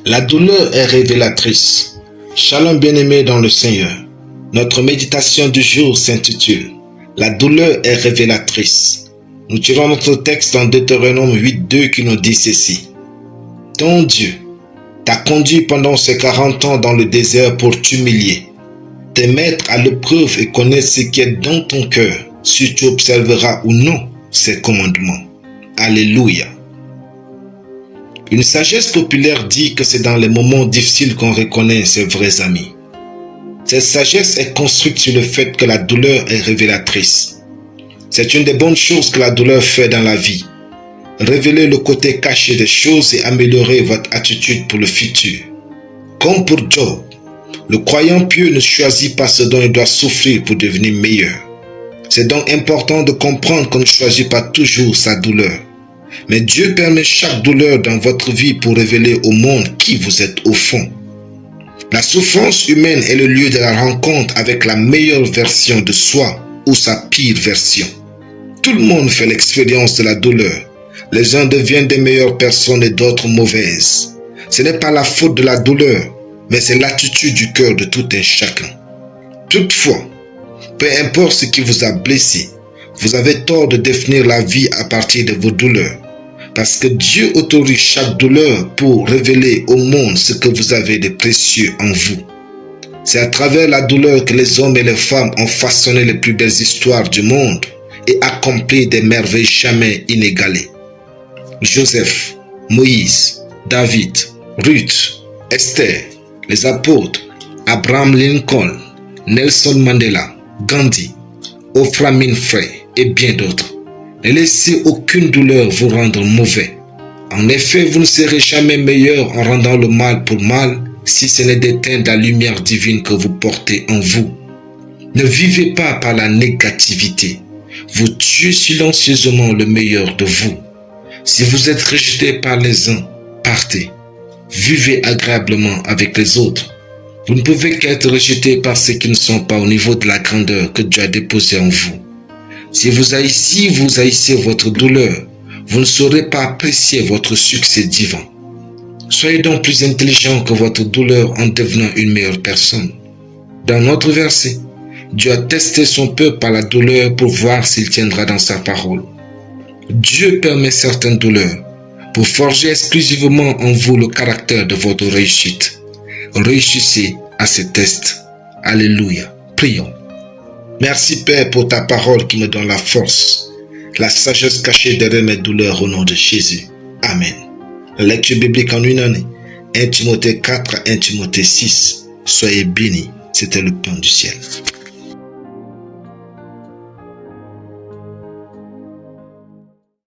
La douleur est révélatrice. Shalom bien-aimé dans le Seigneur. Notre méditation du jour s'intitule « La douleur est révélatrice ». Nous tirons notre texte en Deutéronome 8.2 qui nous dit ceci. « Ton Dieu t'a conduit pendant ces 40 ans dans le désert pour t'humilier, te mettre à l'épreuve et connaître ce qui est dans ton cœur, si tu observeras ou non ses commandements. » Alléluia. Une sagesse populaire dit que c'est dans les moments difficiles qu'on reconnaît ses vrais amis. Cette sagesse est construite sur le fait que la douleur est révélatrice. C'est une des bonnes choses que la douleur fait dans la vie. Révéler le côté caché des choses et améliorer votre attitude pour le futur. Comme pour Job, le croyant pieux ne choisit pas ce dont il doit souffrir pour devenir meilleur. C'est donc important de comprendre qu'on ne choisit pas toujours sa douleur. Mais Dieu permet chaque douleur dans votre vie pour révéler au monde qui vous êtes au fond. La souffrance humaine est le lieu de la rencontre avec la meilleure version de soi ou sa pire version. Tout le monde fait l'expérience de la douleur. Les uns deviennent des meilleures personnes et d'autres mauvaises. Ce n'est pas la faute de la douleur, mais c'est l'attitude du cœur de tout un chacun. Toutefois, peu importe ce qui vous a blessé, vous avez tort de définir la vie à partir de vos douleurs. Parce que Dieu autorise chaque douleur pour révéler au monde ce que vous avez de précieux en vous. C'est à travers la douleur que les hommes et les femmes ont façonné les plus belles histoires du monde et accompli des merveilles jamais inégalées. Joseph, Moïse, David, Ruth, Esther, les apôtres, Abraham Lincoln, Nelson Mandela, Gandhi, Oprah Winfrey et bien d'autres. Ne laissez aucune douleur vous rendre mauvais. En effet, vous ne serez jamais meilleur en rendant le mal pour mal si ce n'est d'éteindre la lumière divine que vous portez en vous. Ne vivez pas par la négativité. Vous tuez silencieusement le meilleur de vous. Si vous êtes rejeté par les uns, partez. Vivez agréablement avec les autres. Vous ne pouvez qu'être rejeté par ceux qui ne sont pas au niveau de la grandeur que Dieu a déposée en vous. Si vous haïssez votre douleur, vous ne saurez pas apprécier votre succès divin. Soyez donc plus intelligent que votre douleur en devenant une meilleure personne. Dans notre verset, Dieu a testé son peuple par la douleur pour voir s'il tiendra dans sa parole. Dieu permet certaines douleurs pour forger exclusivement en vous le caractère de votre réussite. Réussissez à ces tests. Alléluia. Prions. Merci Père pour ta parole qui me donne la force, la sagesse cachée derrière mes douleurs au nom de Jésus. Amen. Lecture biblique en une année. 1 Timothée 4 à 1 Timothée 6. Soyez bénis. C'était le pain du ciel.